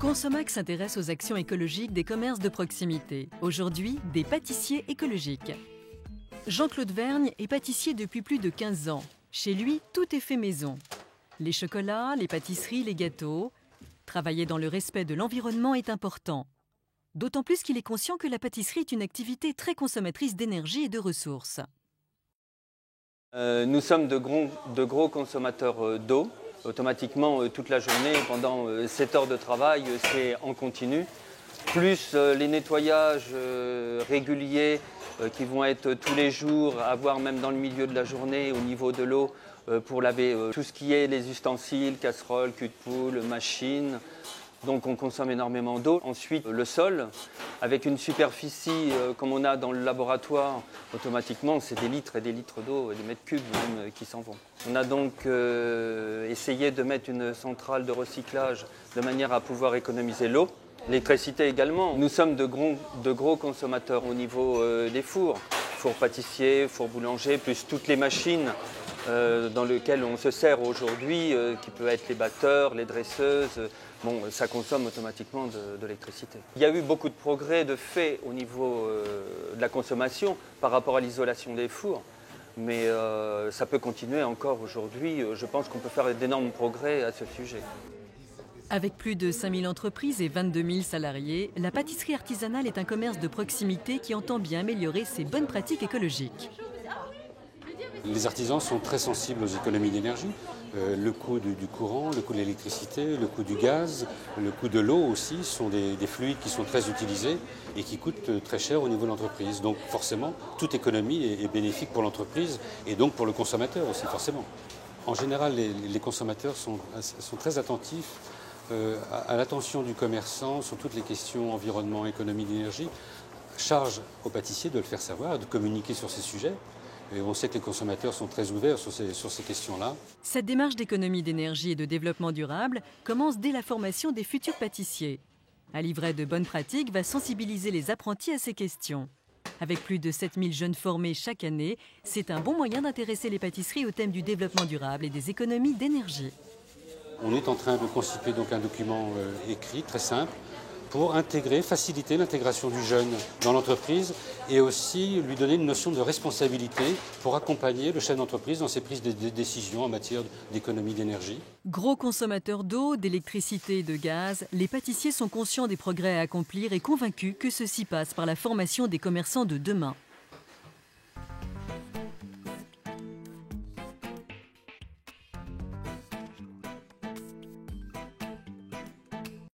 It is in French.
Consomac s'intéresse aux actions écologiques des commerces de proximité. Aujourd'hui, des pâtissiers écologiques. Jean-Claude Vergne est pâtissier depuis plus de 15 ans. Chez lui, tout est fait maison. Les chocolats, les pâtisseries, les gâteaux. Travailler dans le respect de l'environnement est important. D'autant plus qu'il est conscient que la pâtisserie est une activité très consommatrice d'énergie et de ressources. Nous sommes de gros consommateurs d'eau. Automatiquement, toute la journée, pendant 7 heures de travail, c'est en continu. Plus les nettoyages réguliers qui vont être tous les jours, à voir même dans le milieu de la journée au niveau de l'eau pour laver tout ce qui est les ustensiles, casseroles, cul de poule, machines. Donc on consomme énormément d'eau. Ensuite, le sol, avec une superficie comme on a dans le laboratoire, automatiquement, c'est des litres et des litres d'eau, des mètres cubes même qui s'en vont. On a donc essayé de mettre une centrale de recyclage de manière à pouvoir économiser l'eau. L'électricité également. Nous sommes de gros consommateurs au niveau des fours. Four pâtissier, four boulanger, plus toutes les machines dans lesquelles on se sert aujourd'hui, qui peuvent être les batteurs, les dresseuses. Bon, ça consomme automatiquement de l'électricité. Il y a eu beaucoup de progrès de fait au niveau de la consommation par rapport à l'isolation des fours. Mais ça peut continuer encore aujourd'hui. Je pense qu'on peut faire d'énormes progrès à ce sujet. Avec plus de 5000 entreprises et 22 000 salariés, la pâtisserie artisanale est un commerce de proximité qui entend bien améliorer ses bonnes pratiques écologiques. Les artisans sont très sensibles aux économies d'énergie. Le coût du courant, le coût de l'électricité, le coût du gaz, le coût de l'eau aussi sont des fluides qui sont très utilisés et qui coûtent très cher au niveau de l'entreprise. Donc forcément, toute économie est bénéfique pour l'entreprise et donc pour le consommateur aussi forcément. En général, les consommateurs sont très attentifs à l'attention du commerçant sur toutes les questions environnement, économie d'énergie. Charge au pâtissier de le faire savoir, de communiquer sur ces sujets. Et on sait que les consommateurs sont très ouverts sur ces questions-là. Cette démarche d'économie d'énergie et de développement durable commence dès la formation des futurs pâtissiers. Un livret de bonnes pratiques va sensibiliser les apprentis à ces questions. Avec plus de 7000 jeunes formés chaque année, c'est un bon moyen d'intéresser les pâtisseries au thème du développement durable et des économies d'énergie. On est en train de constituer donc un document écrit, très simple, pour faciliter l'intégration du jeune dans l'entreprise et aussi lui donner une notion de responsabilité pour accompagner le chef d'entreprise dans ses prises de décisions en matière d'économie d'énergie. Gros consommateurs d'eau, d'électricité et de gaz, les pâtissiers sont conscients des progrès à accomplir et convaincus que ceci passe par la formation des commerçants de demain.